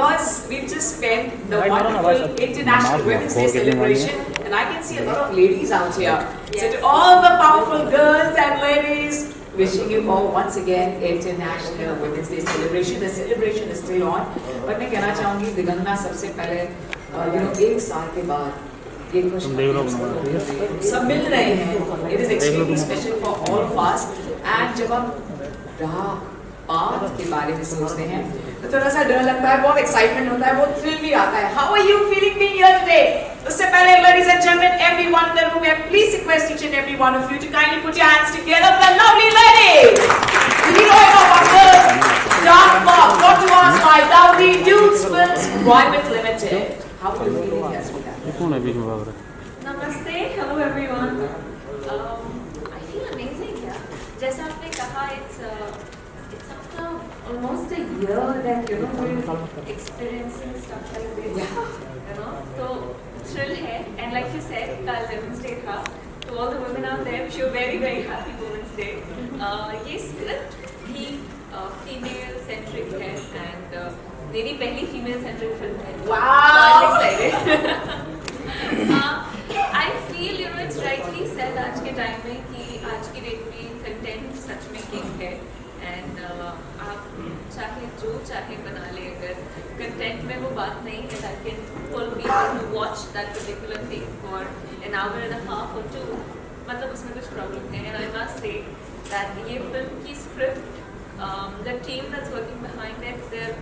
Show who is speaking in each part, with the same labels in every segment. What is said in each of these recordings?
Speaker 1: because we've just spent the wonderful International Women's Day celebration, and I can see a lot of ladies out here. So to all the powerful girls and ladies, wishing you all once again International Women's Day celebration. The celebration is still on. But मैं कहना चाहूँगी दिगंगना सबसे पहले एक साल के बाद ये कुछ सब मिल रहे हैं. It is extremely special for all of us. And जब हम रात के बारे में सोचते हैं तो थोड़ा सा डर लगता है, बहुत एक्साइटमेंट होता है, बहुत थ्रिल भी आता है. How are you feeling being here today? उससे पहले ladies and gentlemen, everyone in the room, I please request each and every one of you to kindly put your hands together for the lovely lady. The heroine of our film, Dark Box, brought to us by Dowdy Dudes Films Private Limited. How are you feeling here, sweetheart?
Speaker 2: Namaste, hello everyone. I feel amazing here. जैसा आपने कहा, it's after almost a year that we're experiencing stuff like this. So thrill है, and like you said, कल Women's Day था. To all the women out there, wish you a very very happy Women's Day. ये script भी female centric है, and मेरी पहली female centric film है.
Speaker 1: Wow!
Speaker 2: So I'm excited. I feel it's rightly said आज के time में कि आज की डेट में कंटेंट सच में किंग है, एंड आप चाहे जो चाहे बना ले, अगर कंटेंट में वो बात नहीं है that can pull people to watch that particular thing for an hour and a half or two, मतलब उसमें कुछ प्रॉब्लम है. And I must say that ये फिल्म की script, the team that's working behind it, they're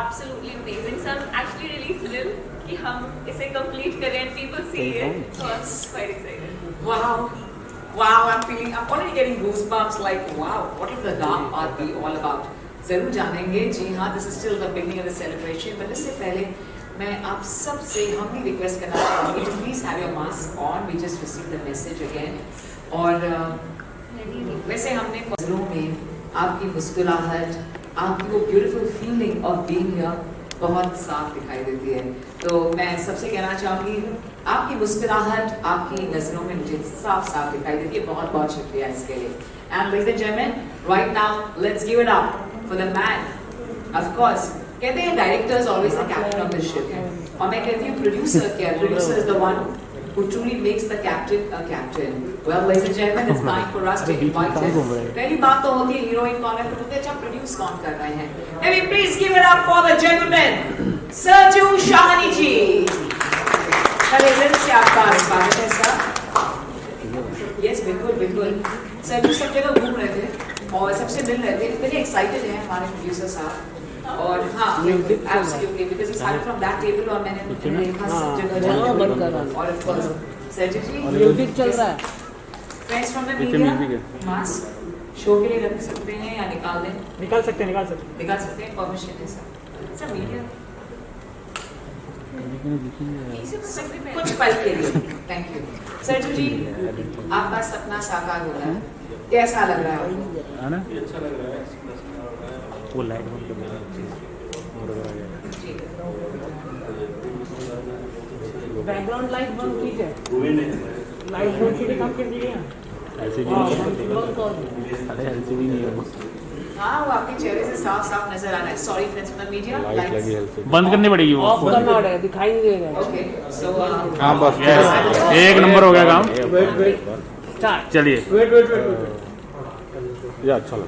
Speaker 2: absolutely amazing. So I'm actually really thrilled कि हम इसे complete करें and people see it. So I'm quite excited.
Speaker 1: Wow, I'm already getting goosebumps. Like, wow, what will the dark part be all about? जरूर जानेंगे. जी हाँ, this is still the beginning of the celebration. But इससे पहले मैं आप सब से humbly request करना चाहूँगी to please have your mask on. We just received the message again. और वैसे हमने नज़रों में आपकी मुस्कुराहट, आपकी वो beautiful feeling of being here बहुत साफ दिखाई देती है. तो मैं सबसे कहना चाहूँगी आपकी मुस्कुराहट, आपकी नज़रों में मुझे साफ साफ दिखाई देती है. बहुत बहुत शुक्रिया इसके लिए. And ladies and gentlemen, right now let's give it up for the man. Of course, कहते हैं director is always the captain of the ship. और मैं कहती हूँ प्रोड्यूसर क्या? Producer is the one who truly makes the captain a captain. Well, ladies and gentlemen, it's time for us to invite him. पहली बात तो होती है हीरोइन कौन है, फिर होते हैं अच्छा प्रोड्यूस कौन कर रहे हैं. Let me please give it up for the gentleman, Serju Shahani ji. पहले दिन से आपका स्वागत है सर. Yes, बिल्कुल. सर्जू सब जगह घूम रहे थे और सबसे मिल रहे थे. इतने एक्साइटेड हैं हमारे प्रोड्यूसर साहब. और हाँ, absolutely, because he started from that table और मैंने देखा सब जगह जाना. और of course, सर्जू जी
Speaker 3: म्यूजिक चल रहा है.
Speaker 1: Friends from the media, mask show के लिए रख सकते हैं या निकाल दें?
Speaker 3: निकाल सकते हैं.
Speaker 1: परमिशन है सर मीडिया कुछ पल के लिए. Thank you. सर्जू जी, आपका सपना साकार हो रहा है, कैसा लग रहा है?
Speaker 4: अच्छा लग रहा है. वो लाइट बंद कर देना.
Speaker 3: बैकग्राउंड लाइट बंद कीजिए. लाइट बंद कीजिए, काम कर दीजिए.
Speaker 4: एलसीडी नहीं है.
Speaker 1: हाँ, वो आपके चेहरे से साफ नजर आ रहा है. Sorry friends from the media, lights
Speaker 4: बंद करनी पड़ेगी. वो
Speaker 3: ऑफ करना पड़ेगा, दिखाई नहीं देगा.
Speaker 1: ओके. सो
Speaker 4: हाँ बस एक नंबर हो गया काम. चलिए. ये अच्छा लगा.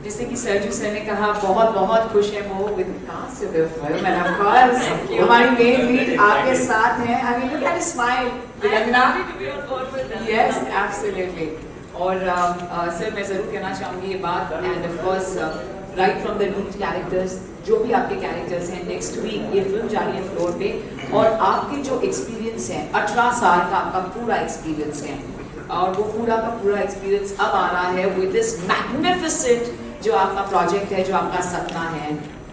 Speaker 1: जैसे कि सर्जू सर ने कहा, बहुत खुश है वो with cast of the film. And of course हमारी मेन लीड आपके साथ हैं. I mean look at smile. Yes, absolutely. और सर मैं ज़रूर कहना चाहूँगी ये बात. And of course right from the lead characters, जो भी आपके कैरेक्टर्स हैं, नेक्स्ट वीक ये फिल्म जा रही है फ्लोर पे. और आपके जो एक्सपीरियंस है, 18 साल का आपका पूरा एक्सपीरियंस है, और वो पूरा का पूरा एक्सपीरियंस अब आ रहा है विद दिस मैग्निफिसेंट जो आपका प्रोजेक्ट है, जो आपका सपना है.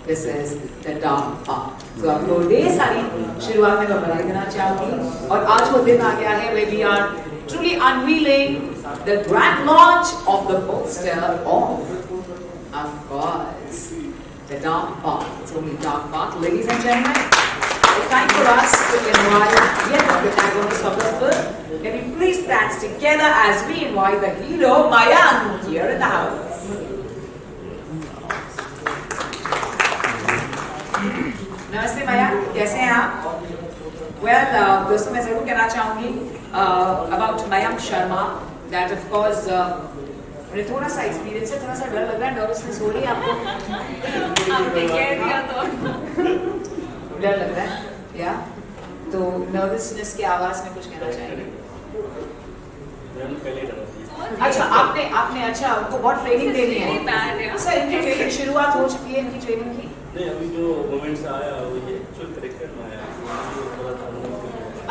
Speaker 1: This is the dark part. तो आप लोग ढेर सारी शुरुआत में बधाई देना चाहूँगी. और आज वो दिन आ गया है where we are truly unveiling the grand launch of the poster of course, the dark path. It's only dark path, ladies and gentlemen. It's time for us to invite yet the protagonist of the film. Can we please dance together as we invite the hero Mayank here in the house. नमस्ते भैया, कैसे हैं आप? Well, दोस्तों मैं जरूर कहना चाहूँगी about Mayank Sharma that of course मुझे थोड़ा सा एक्सपीरियंस है, थोड़ा सा डर लग रहा है, नर्वसनेस हो रही है आपको?
Speaker 2: आपने कह दिया तो
Speaker 1: डर लग रहा है या तो नर्वसनेस की आवाज में कुछ कहना चाहेंगे? अच्छा आपने अच्छा उनको बहुत ट्रेनिंग देनी है। सर इनकी ट्रेनिंग शुरुआत हो चुकी है इनकी ट्रेनिंग की?
Speaker 5: नहीं, अभी जो मोमेंट्स आया वो ये जो करेक्टर में आया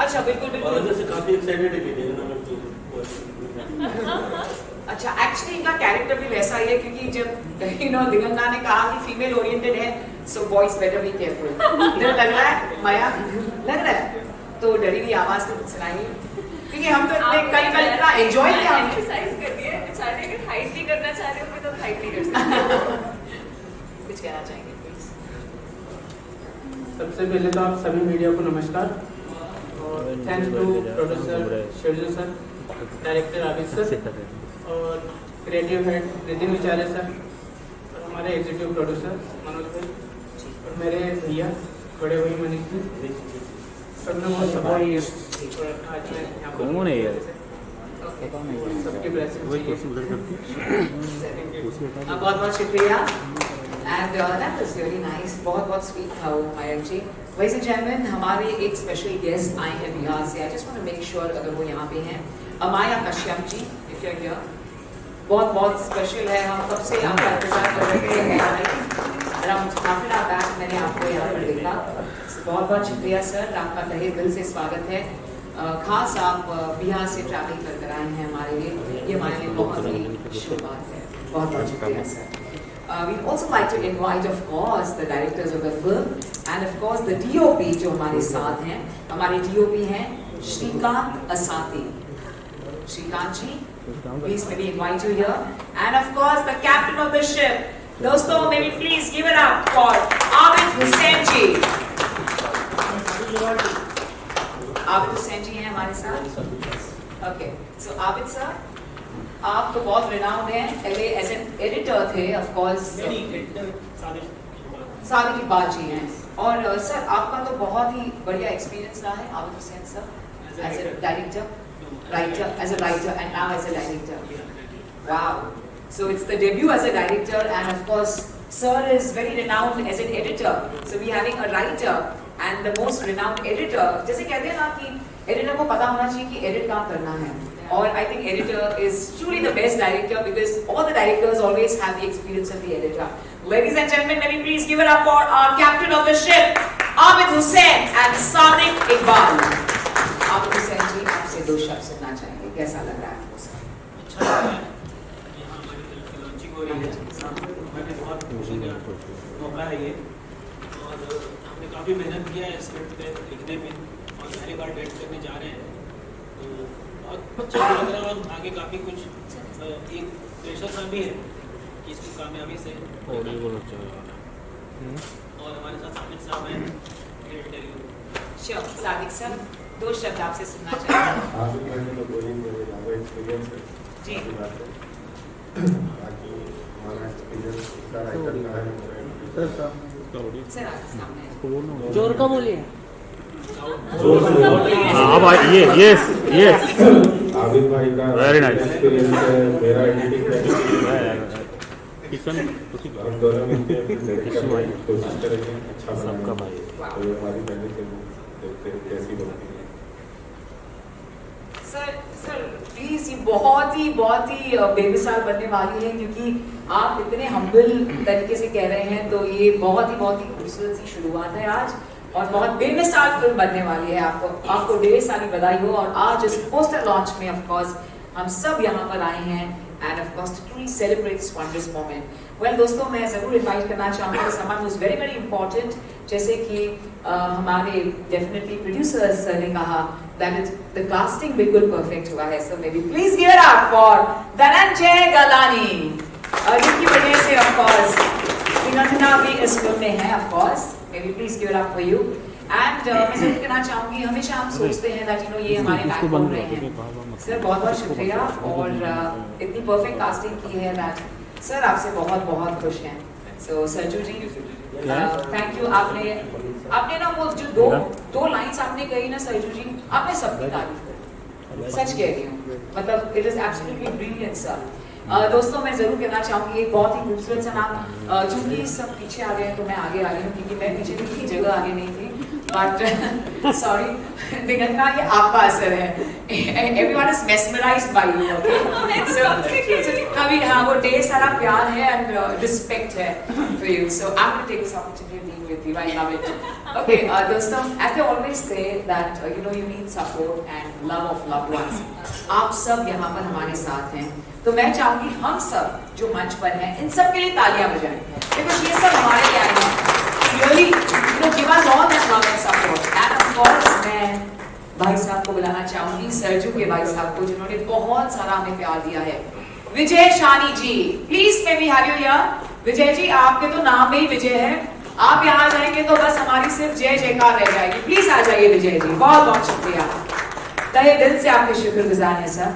Speaker 1: अच्छा बिल्कुल
Speaker 5: और अंदर से काफी एक्साइटेड है कि
Speaker 1: अच्छा एक्चुअली इनका कैरेक्टर भी वैसा ही है क्योंकि जब दिगंगा ने कहा कि फीमेल ओरिएंटेड है so boys better be careful. डर लग रहा है माया? लग रहा है तो डरी हुई आवाज में कुछ सुनाइए क्योंकि हम तो इतने कई इतना एंजॉय किया हमने।
Speaker 2: एक्सरसाइज कर दिए बेचारे, अगर हाइट नहीं करना चाह रहे हो तो हाइट नहीं कर सकते।
Speaker 1: कुछ कहना चाहेंगे प्लीज?
Speaker 3: सबसे पहले तो आप सभी मीडिया को नमस्कार और thanks to producer Sherju sir, director Abid sir और creative head Nitin Vichare sir और हमारे एग्जीक्यूटिव प्रोड्यूसर मनोज भाई और मेरे भैया बड़े भाई मनीष जी, सबने बहुत सपोर्ट किया। आज मैं यहाँ पर
Speaker 4: कौन है यार?
Speaker 3: सबकी ब्लेसिंग
Speaker 1: बहुत बहुत शुक्रिया and that was very nice, बहुत बहुत स्वीट था वो मयंक जी। वैसे जैनविन हमारे एक स्पेशल गेस्ट आए हैं बिहार से, I just want to make sure अगर वो यहाँ पे हैं, Amaya Kashyap ji if you are here, बहुत बहुत स्पेशल है, हम कब से आपका इंतजार कर रहे हैं around half an hour back मैंने आपको यहाँ पर देखा। बहुत बहुत शुक्रिया सर, आपका तहे दिल से स्वागत है। खास आप बिहार से ट्रैवल कर आए हैं हमारे लिए, ये हमारे लिए बहुत ही शुभ बात है, बहुत बहुत शुक्रिया sir. We'd also like to invite of course the directors of the film and of course the DOP जो हमारे साथ हैं, हमारे DOP हैं श्रीकांत असाती। श्रीकांत जी, please may we invite you here and of course the captain of the ship, दोस्तों may we please give it up for Abid Hussain जी। आबिद हुसैन जी हैं हमारे साथ। Okay, so आबिद सर आप तो बहुत रिनाउंड हैं, पहले एज एन एडिटर थे ऑफ कोर्स, सादी की बात जी हैं और सर आपका तो बहुत ही बढ़िया एक्सपीरियंस रहा है Abid Hussain sir as a director, writer, as a writer and now as a director. Wow, so it's the debut as a director and of course sir is very renowned as an editor, so we having a writer and the most renowned editor. जैसे कहते हैं ना कि editor को पता होना चाहिए कि एडिट कहाँ करना है, और I think editor is truly the best director because all the directors always have the experience of the editor. Ladies and gentlemen, may we please give it up for our captain of the ship, Abid Hussain and Sadiq Iqbal. Abid Hussain जी, आपसे दो शब्द सुनना चाहेंगे, कैसा लग रहा है आपको सर?
Speaker 5: अच्छा लग रहा है, यहाँ हमारी फिल्म लॉन्चिंग हो रही है, हमें बहुत खुशी का मौका है ये, और हमने काफ़ी मेहनत किया है स्क्रिप्ट पे लिखने में और पहली बार डायरेक्ट करने जा रहे हैं, तो बहुत अच्छा लग रहा है और आगे काफ़ी कुछ एक प्रेशर सा भी है कि इसकी कामयाबी से और हमारे साथ साबित साहब हैं इंटरव्यू।
Speaker 1: श्योर, सादिक सर दो शब्द आपसे सुनना चाहेंगे।
Speaker 6: आबिद भाई ने तो बोली मेरे ज़्यादा एक्सपीरियंस है
Speaker 1: जी,
Speaker 6: बाकी हमारा एक्सपीरियंस इसका राइटर का है
Speaker 1: सर आपके सामने
Speaker 3: जोर का बोलिए।
Speaker 4: अब यस यस
Speaker 6: आबिद भाई का
Speaker 4: Very nice.
Speaker 6: एक्सपीरियंस है, मेरा एडिटिंग है,
Speaker 4: किशन
Speaker 6: हम दोनों मिलकर कोशिश करेंगे अच्छा
Speaker 4: सबका
Speaker 6: बनाने
Speaker 4: भाई।
Speaker 6: की। तो ये हमारी पहले से देखते हैं कैसी बनती है।
Speaker 1: सर प्लीज ये बहुत ही बेमिसाल बनने वाली है क्योंकि आप इतने हम्बल तरीके से कह रहे हैं, तो ये बहुत ही खूबसूरत सी शुरुआत है आज और बहुत बेमिसाल फिल्म बनने वाली है। आपको ढेर सारी बधाई हो। और आज इस पोस्टर लॉन्च में ऑफ कोर्स हम सब यहाँ पर आए हैं and of course to truly celebrate this wondrous moment. Well दोस्तों, मैं ज़रूर इन्वाइट करना चाहूँगी someone who is very very important, जैसे कि हमारे डेफिनेटली प्रोड्यूसर्स ने कहा दैट इज द कास्टिंग बिल्कुल परफेक्ट हुआ है। So maybe please give it up for Dhananjay Galani, जिसकी वजह से ऑफ कोर्स विनंदना भी इस फिल्म में है। Of course may be please give it up for you. And मैं जरूर कहना चाहूँगी, हमेशा हम सोचते हैं दैट ये हमारे बैकबोन रहे हैं। सर बहुत शुक्रिया और इतनी परफेक्ट कास्टिंग की है दैट सर आपसे बहुत खुश हैं। सो सरजू जी थैंक यू, दो लाइंस आपने कही ना सरजू जी, आपने सबकी तारीफ करी, सच कह रही हूँ, मतलब it is absolutely brilliant sir. दोस्तों मैं जरूर कहना चाहूंगी एक बहुत ही खूबसूरत सा नाम, चूंकि सब पीछे आ गए तो मैं आगे आ रही हूँ, क्योंकि मैं पीछे थी कि जगह आगे नहीं थी, बट सॉरी दिगंता, ये आपका असर है, everyone is mesmerised by you, okay, so कभी हाँ वो ढेर सारा प्यार है एंड रिस्पेक्ट है for you, so I am going to take this opportunity to be with you, I love it. Okay, दोस्तों, as they always say that you need support and love of loved ones. आप सब यहाँ पर हमारे साथ हैं, तो मैं चाहूंगी हम सब जो मंच पर हैं, इन सब के लिए तालियां बजाएं, because ये सब हमारे लिए आए हैं। Really, give us all that love and support. And of course, मैं भाई साहब को बुलाना चाहूंगी, सरजू के भाई साहब को, जिन्होंने बहुत सारा हमें प्यार दिया है, Vijay Shani ji, please may we have you here? Vijay ji, आपके तो नाम में ही विजय है, आप यहाँ जाएंगे तो बस हमारी सिर्फ जय जयकार रह जाएगी, प्लीज आ जाइए विजय जी, बहुत बहुत शुक्रिया, तहे दिल से आपके शुक्रगुजार हैं sir,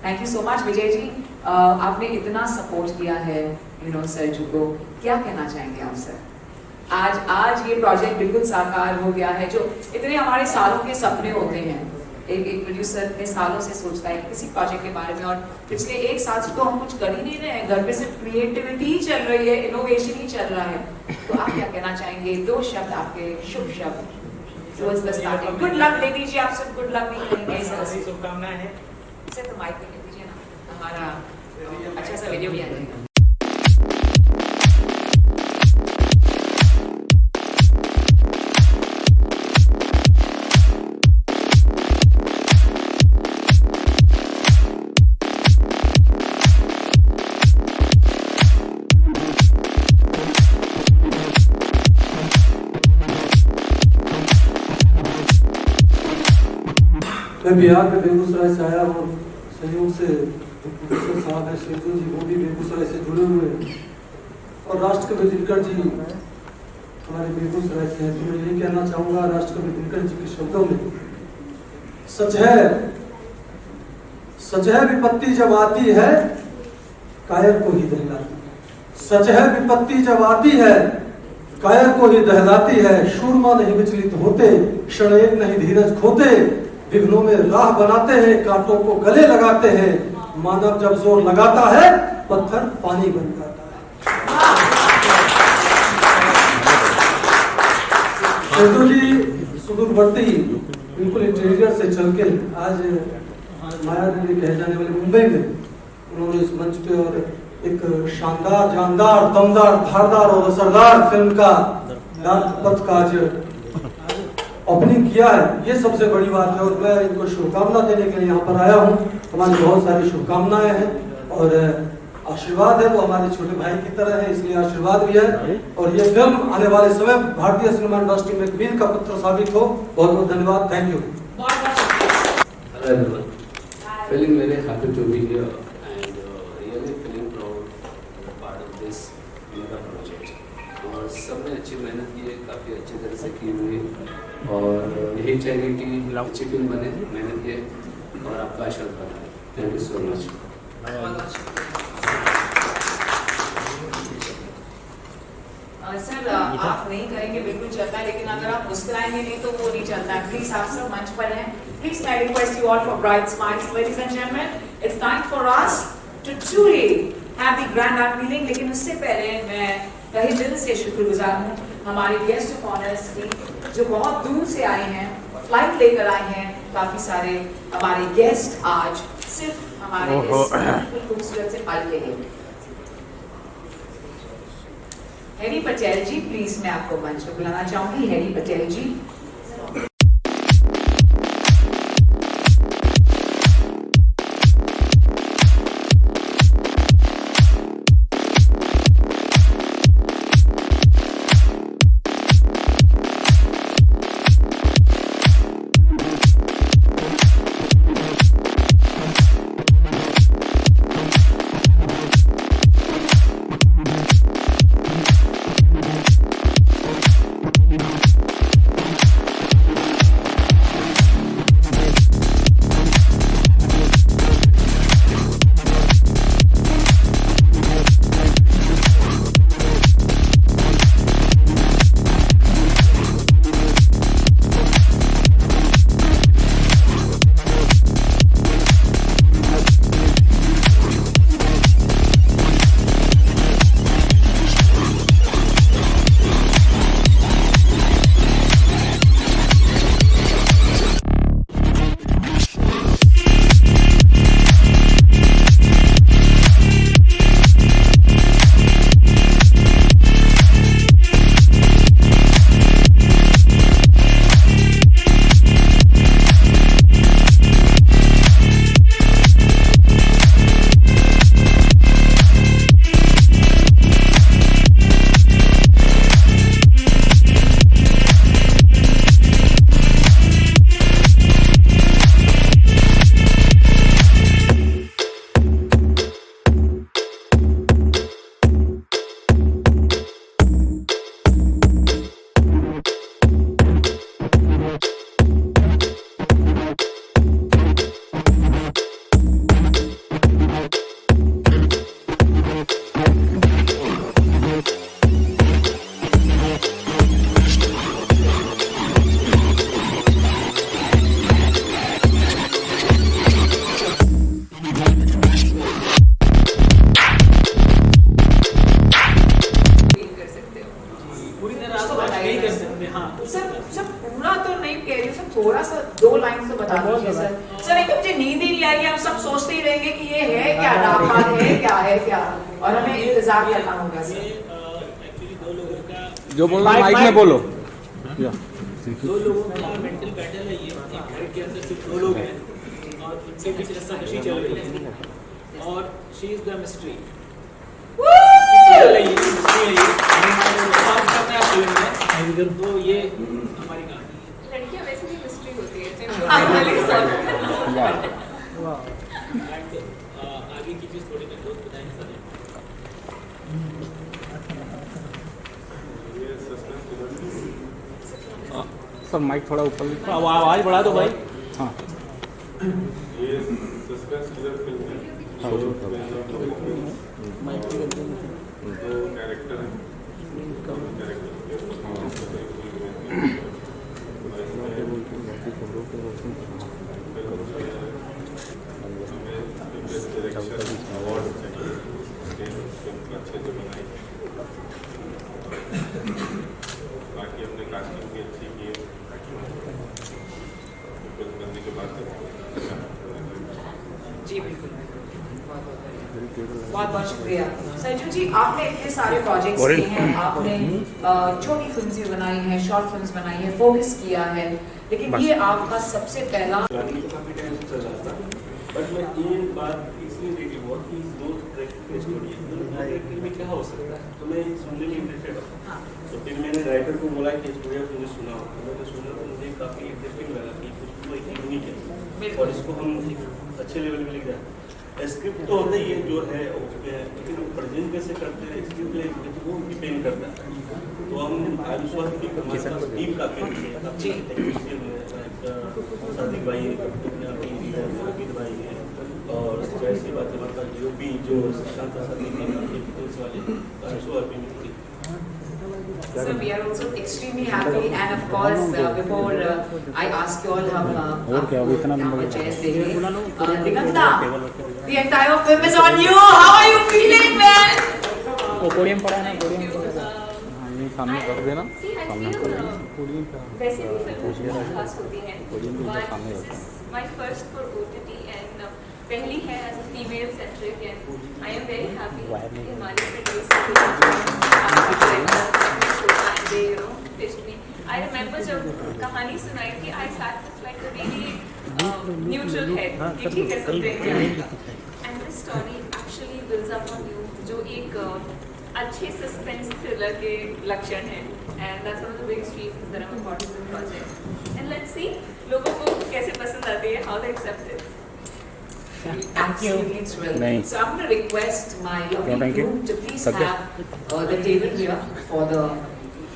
Speaker 1: thank you so much Vijay ji. आपने इतना सपोर्ट किया है सरजू को, क्या कहना चाहेंगे आप सर? आज ये प्रोजेक्ट बिल्कुल साकार हो गया है, जो इतने हमारे सालों के सपने होते हैं, एक प्रोड्यूसर इतने सालों से सोचता है किसी प्रोजेक्ट के बारे में, और पिछले एक साल से तो हम कुछ कर ही नहीं रहे हैं, घर पे सिर्फ क्रिएटिविटी ही चल रही है, इनोवेशन ही चल रहा है, तो आप क्या कहना चाहेंगे? दो शब्द आपके, शुभ शब्द towards the starting. Good luck दे दीजिए, आप सब good luck भी करेंगे सर,
Speaker 5: शुभकामनाएं हैं।
Speaker 1: इसे तो माइक पे दे दीजिए ना, हमारा अच्छा सा वीडियो भी आ जाएगा।
Speaker 7: मैं बिहार में बेगूसराय से आया हूँ, संयोग से प्रोफेसर साहब है शेजू जी, वो भी बेगूसराय से जुड़े हुए हैं, और राष्ट्रकवि दिनकर जी हमारे बेगूसराय से हैं, तो मैं यही कहना चाहूँगा राष्ट्रकवि दिनकर जी के शब्दों में, सच है विपत्ति जब आती है कायर को ही दहलाती, सच है विपत्ति जब आती है कायर को ही दहलाती है, शूरमा नहीं विचलित होते, क्षण एक नहीं धीरज खोते, विघ्नों में राह बनाते हैं, कांटों को गले लगाते हैं, मानव जब जोर लगाता है पत्थर पानी बन जाता है। जी सुदूरवर्ती बिल्कुल इंटीरियर से चल के आज माया देवी कहे जाने वाले मुंबई में उन्होंने इस मंच पे और एक शानदार, जानदार, दमदार, धारदार और असरदार फिल्म का डार्क पथ का आज ओपनिंग किया है, ये सबसे बड़ी बात है, और मैं इनको शुभकामना देने के लिए यहाँ पर आया हूँ। हमारी बहुत सारी शुभकामनाएं हैं और आशीर्वाद है, वो हमारे छोटे भाई की तरह है, इसलिए आशीर्वाद भी है, और ये फिल्म आने वाले समय भारतीय सिनेमा इंडस्ट्री में वीर का पुत्र साबित हो। बहुत बहुत धन्यवाद, thank you.
Speaker 8: Feeling very happy to be here and really feeling proud part of this mega project. और सबने अच्छी मेहनत की है, काफ़ी अच्छी तरह से की हुई है, और यही चाहिए कि अच्छी फिल्म बने, मेहनत किए और आपका आशीर्वाद बना। Thank you so much.
Speaker 1: Sir आप नहीं करेंगे बिल्कुल चलता है, लेकिन अगर आप मुस्कुराएंगे नहीं तो वो नहीं चलता है। प्लीज आप सब मंच पर हैं, प्लीज मैं request you all for bright smiles. Ladies and gentleman, it's time for us to truly have the grand unveiling. लेकिन उससे पहले मैं तहे दिल से शुक्रगुजार हूँ हमारे गेस्ट ऑफ ऑनर्स की, जो बहुत दूर से आए हैं, फ्लाइट लेकर आए हैं। काफी सारे हमारे गेस्ट आज सिर्फ हमारे इस खूबसूरत से पल के लिए। हैरी पटेल जी, प्लीज मैं आपको मंच पर बुलाना चाहूंगी। हैरी पटेल जी।
Speaker 5: हाँ
Speaker 1: सर पूरा तो नहीं कह रही हूँ सर, थोड़ा सा 2 लाइन तो बता दीजिए सर। सर एक तो मुझे नींद ही नहीं आई है, हम सब सोचते ही रहेंगे कि ये है क्या, डाकपात है क्या, और हमें इंतजार करना होगा
Speaker 5: ये
Speaker 1: सर।
Speaker 5: एक्चुअली 2 लोगों का
Speaker 4: जो बोल रहे माइक में बोलो।
Speaker 5: 2 लोगों का मेंटल बैटल है ये। एक घर के अंदर सिर्फ 2 लोग हैं और उनके बीच रस्साकशी चल रही है और शी इज द मिस्ट्री। तो ये हमारी कहानी।
Speaker 2: लड़कियां वैसे भी मिस्ट्री होती है
Speaker 5: आगे की चीज थोड़ी मैं दोस्त बताएंगे सर।
Speaker 4: सर माइक थोड़ा ऊपर आवाज बढ़ा दो भाई। हाँ
Speaker 6: ये सस्पेंस थ्रिलर फिल्म है। दो कैरेक्टर हैं। अच्छे से बनाई, बाकी हमने कास्टिंग भी अच्छी की है फिल्म बनने के बाद।
Speaker 1: जी बिल्कुल, बहुत बहुत शुक्रिया संजू जी। आपने इतने सारे प्रोजेक्ट्स किए हैं, आपने छोटी फिल्म्स भी बनाई हैं, शॉर्ट फिल्म्स बनाई हैं, फोकस किया है, लेकिन ये आपका सबसे पहला।
Speaker 6: काफी टाइम से चल रहा था, बट मैं ये बात इसलिए देखी बहुत कि 2 ट्रैक की स्टोरी है में क्या हो सकता है, तो मैं सुनने में इंटरेस्टेड था। तो फिर मैंने राइटर को बोला कि स्टोरी मुझे सुना हो, तो मैंने सुना तो मुझे काफ़ी इंटरेस्टिंग लगा कि कुछ तो एक यूनिक है और इसको हम एक अच्छे लेवल में लिख जाए। स्क्रिप्ट तो होता ही है जो है ओके है, लेकिन प्रेजेंट कैसे करते हैं स्क्रिप्ट वो डिपेंड करता है। तो हम आयुष्मान की हमारे पास टीम काफ़ी सादिक भाई अमित भाई है और जैसी बात है हमारे पास यूपी जो शांता वाले।
Speaker 1: So we are also extremely happy, and of course before I ask you all हम Diganta, the entire film is on you. How are you feeling, man?
Speaker 4: वो पोडियम पड़ा है ना, पोडियम ये सामने कर देना, सामने कर देना।
Speaker 2: वैसे भी फिल्म बहुत खास होती है। My first for OTT and पहली है as a female centric and I am very happy कि हमारी आई रिमेंबर जब कहानी सुनाई थी, I sat like a very neutral head कि ठीक है सब देख and this story actually builds up on you, जो एक अच्छे सस्पेंस थ्रिलर के लक्षण है, and that's one of the biggest reasons that I am a part of this project. And let's see लोगों को कैसे पसंद आती है, how they accept it.
Speaker 1: Absolutely thrilled. So I'm going to request my lovely
Speaker 4: thank you.
Speaker 1: crew to please have the table here for the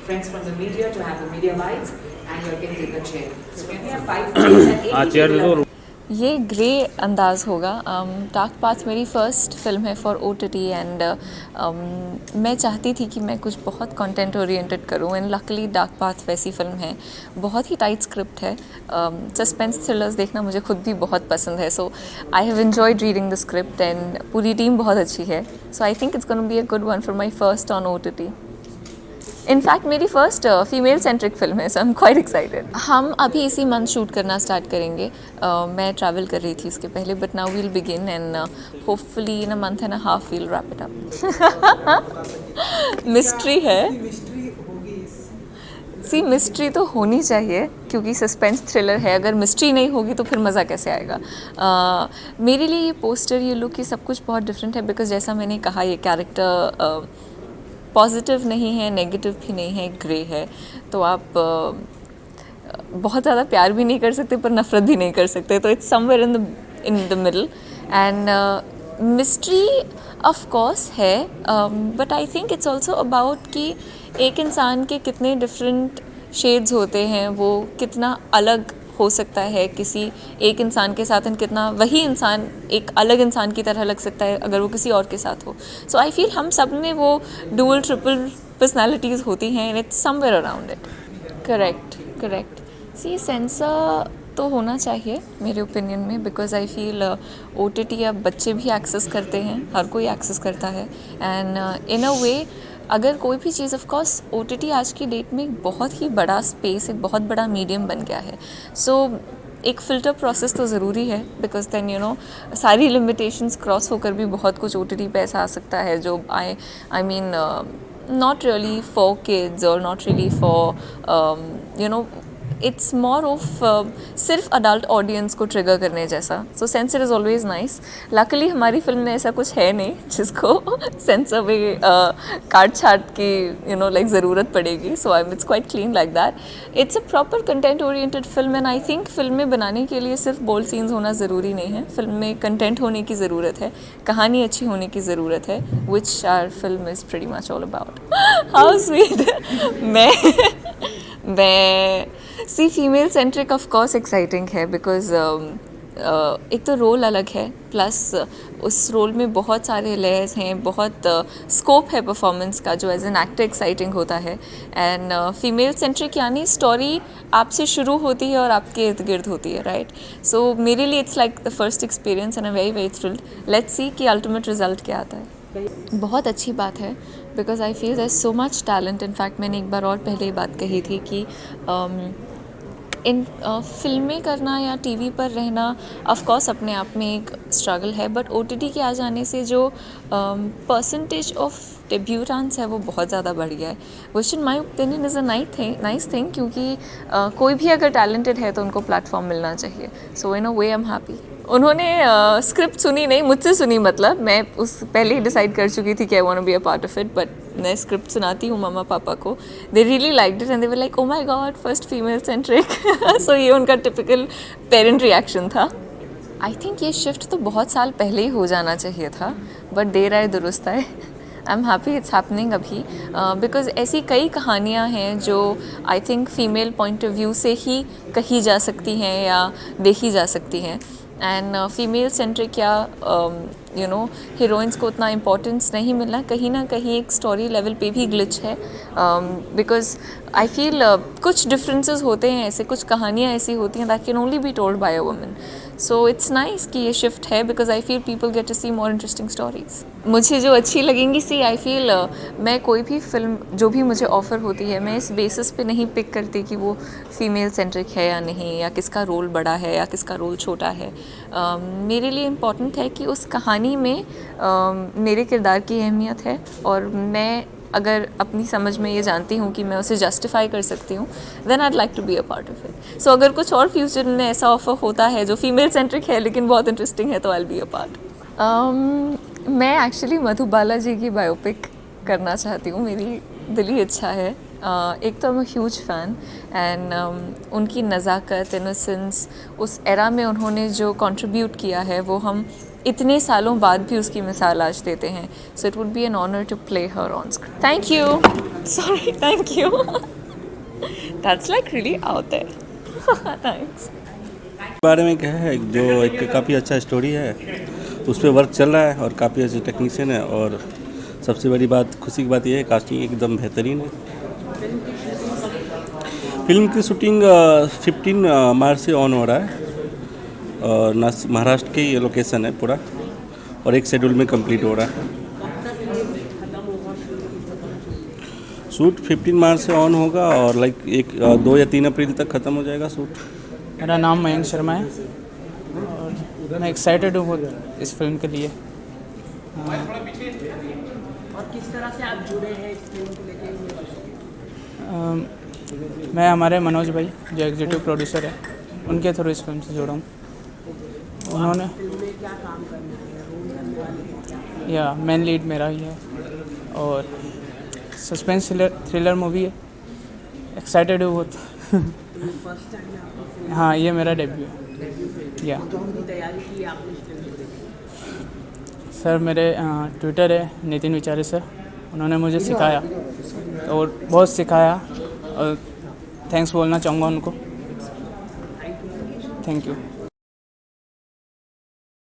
Speaker 1: friends from the media to have the media bites, and you can take a chair. So can we have 5 chairs and 8
Speaker 4: chair
Speaker 9: ये grey अंदाज़ होगा। Dark path मेरी first film है for OTT and मैं चाहती थी कि मैं कुछ बहुत कंटेंट ओरिएंटेड करूँ, एंड लकली डार्क पाथ वैसी फिल्म है। बहुत ही टाइट स्क्रिप्ट है, सस्पेंस थ्रिलर्स देखना मुझे खुद भी बहुत पसंद है, so I have enjoyed reading the script and पूरी टीम बहुत अच्छी है, so I think it's gonna be a good one for my first on OTT। In fact मेरी फर्स्ट फीमेल सेंट्रिक फिल्म है, so I am quite excited. हम अभी इसी month shoot करना स्टार्ट करेंगे। मैं ट्रैवल कर रही थी इसके पहले, but now we'll begin and hopefully in a month and a half we'll wrap it up. Mystery है, सी मिस्ट्री तो होनी चाहिए क्योंकि सस्पेंस थ्रिलर है, अगर मिस्ट्री नहीं होगी तो फिर मज़ा कैसे आएगा। मेरे लिए ये पोस्टर, ये लुक, ये सब कुछ बहुत डिफरेंट है, बिकॉज जैसा मैंने कहा ये कैरेक्टर पॉजिटिव नहीं है, नेगेटिव भी नहीं है, ग्रे है, तो आप बहुत ज़्यादा प्यार भी नहीं कर सकते पर नफ़रत भी नहीं कर सकते, तो it's somewhere in the middle. And mystery of course है, but I think it's also about कि एक इंसान के कितने डिफरेंट शेड्स होते हैं, वो कितना अलग हो सकता है किसी एक इंसान के साथ, एंड कितना वही इंसान एक अलग इंसान की तरह लग सकता है अगर वो किसी और के साथ हो। सो आई फील हम सब में वो डुअल ट्रिपल पर्सनालिटीज़ होती हैं, and it's somewhere around it. Correct see censor तो होना चाहिए मेरे ओपिनियन में, बिकॉज आई फील OTT अब बच्चे भी एक्सेस करते हैं, हर कोई एक्सेस करता है, एंड इन अ वे अगर कोई भी चीज़, ऑफ कोर्स OTT आज की डेट में एक बहुत ही बड़ा स्पेस, एक बहुत बड़ा मीडियम बन गया है. सो एक फ़िल्टर प्रोसेस तो ज़रूरी है, बिकॉज दैन यू नो सारी लिमिटेशंस क्रॉस होकर भी बहुत कुछ OTT पे ऐसा आ सकता है जो I mean not really for kids or not really for you know it's more of सिर्फ अडल्ट ऑडियंस को ट्रिगर करने जैसा. So censor is always nice. Luckily हमारी फिल्म में ऐसा कुछ है नहीं जिसको सेंसर में काट छाट की यू नो लाइक ज़रूरत पड़ेगी. So it's quite clean like that. It's a proper content oriented film and I think film में बनाने के लिए सिर्फ बोल्ड सीन्स होना ज़रूरी नहीं है. फिल्म में कंटेंट होने की ज़रूरत है, कहानी अच्छी होने की ज़रूरत है, which our film is pretty much all about. How sweet. मैं सी female centric of course exciting है बिकॉज एक तो रोल अलग है, प्लस उस रोल में बहुत सारे लेयर्स हैं, बहुत स्कोप है परफॉर्मेंस का जो एज एन एक्टर एक्साइटिंग होता है. एंड फीमेल सेंट्रिक यानी स्टोरी आपसे शुरू होती है और आपके इर्द गिर्द होती है, राइट. सो मेरे लिए it's like the first experience and I very very thrilled. Let's see कि अल्टीमेट रिजल्ट क्या आता है. बहुत अच्छी बात है because I feel there is so much talent. In fact मैंने एक बार और पहले ये बात कही थी कि इन फिल्में करना या टीवी पर रहना ऑफ कोर्स अपने आप में एक स्ट्रगल है, बट OTT के आ जाने से जो परसेंटेज ऑफ डेब्यूटेंट्स है वो बहुत ज़्यादा बढ़ गया है, which in my opinion is a nice thing. क्योंकि कोई भी अगर टैलेंटेड है तो उनको प्लेटफॉर्म मिलना चाहिए. सो इन अ वे आई एम हैप्पी. उन्होंने स्क्रिप्ट सुनी नहीं, मुझसे सुनी. मतलब मैं उस पहले ही डिसाइड कर चुकी थी कि I want to be a part of it, but मैं स्क्रिप्ट सुनाती हूँ मम्मा पापा को. They really liked it and they were like oh my God first female centric. So ये उनका टिपिकल पेरेंट रिएक्शन था. आई थिंक ये शिफ्ट तो बहुत साल पहले ही हो जाना चाहिए था, बट देर आए दुरुस्त आए. I am happy it's happening अभी, बिकॉज ऐसी कई कहानियाँ हैं जो I think female point of view से ही कही जा सकती हैं या देखी जा सकती हैं. एंड फीमेल सेंट्रिक या यू नो हीरोइंस को उतना इम्पोर्टेंस नहीं मिलना कहीं ना कहीं एक स्टोरी लेवल पे भी ग्लिच है. बिकॉज आई फील कुछ डिफरेंसेस होते हैं, ऐसे कुछ कहानियाँ ऐसी होती हैं that can only be told by a woman. So it's nice कि ये शिफ्ट है because I feel people get to see more interesting stories. मुझे जो अच्छी लगेंगी, सी आई फील मैं कोई भी फिल्म जो भी मुझे ऑफ़र होती है मैं इस बेसिस पे नहीं पिक करती कि वो फीमेल सेंट्रिक है या नहीं, या किसका रोल बड़ा है या किसका रोल छोटा है. मेरे लिए इम्पॉर्टेंट है कि उस कहानी में मेरे किरदार की अहमियत है और मैं अगर अपनी समझ में ये जानती हूँ कि मैं उसे जस्टिफाई कर सकती हूँ, then I'd like to be a part of it. So अगर कुछ और फ्यूचर में ऐसा ऑफर होता है जो फीमेल सेंट्रिक है लेकिन बहुत इंटरेस्टिंग है तो I will be a part. मैं एक्चुअली मधुबाला जी की बायोपिक करना चाहती हूँ. मेरी दिली इच्छा है. एक तो मैं ह्यूज फ़ैन एंड उनकी नज़ाकत, इनोसेंस, उस एरा में उन्होंने जो कंट्रीब्यूट किया है वो हम इतने सालों बाद भी उसकी मिसाल आज देते हैं. So it would be an honour to play her on screen. Thank you. Sorry, thank you. That's like really out there. Thanks.
Speaker 6: बारे में क्या है, जो एक काफ़ी अच्छा स्टोरी है उस पर वर्क चल रहा है और काफ़ी अच्छे टेक्नीशियन है. और सबसे बड़ी बात, खुशी की बात यह है कास्टिंग एकदम बेहतरीन है. फिल्म की शूटिंग 15 मार्च से ऑन हो रहा है और महाराष्ट्र की ये लोकेशन है पूरा, और एक शेड्यूल में कंप्लीट हो रहा है. शूट 15 मार्च से ऑन होगा और लाइक 2 या 3 अप्रैल तक ख़त्म हो जाएगा शूट.
Speaker 3: मेरा नाम मयंक शर्मा है और मैं एक्साइटेड हूँ इस फिल्म के लिए.
Speaker 10: और किस तरह से आप जुड़े हैं इस फिल्म को लेकर?
Speaker 3: मैं हमारे मनोज भाई जो एग्जीक्यूटिव प्रोड्यूसर है उनके थ्रू इस फिल्म से जुड़ा हूँ. उन्होंने
Speaker 10: फिल्म में क्या काम करना है, रोल करने वाले क्या?
Speaker 3: या मेन लीड मेरा ही है और सस्पेंस थ्रिलर मूवी है. एक्साइटेड हूँ बहुत.
Speaker 10: फर्स्ट टाइम आपको फिल्म?
Speaker 3: हाँ, ये मेरा डेब्यू है. या
Speaker 10: की तैयारी की आपने इस फिल्म को?
Speaker 3: सर मेरे ट्विटर है नितिन विचारे सर, उन्होंने मुझे सिखाया और बहुत सिखाया और थैंक्स बोलना चाहूँगा उनको. Thank you.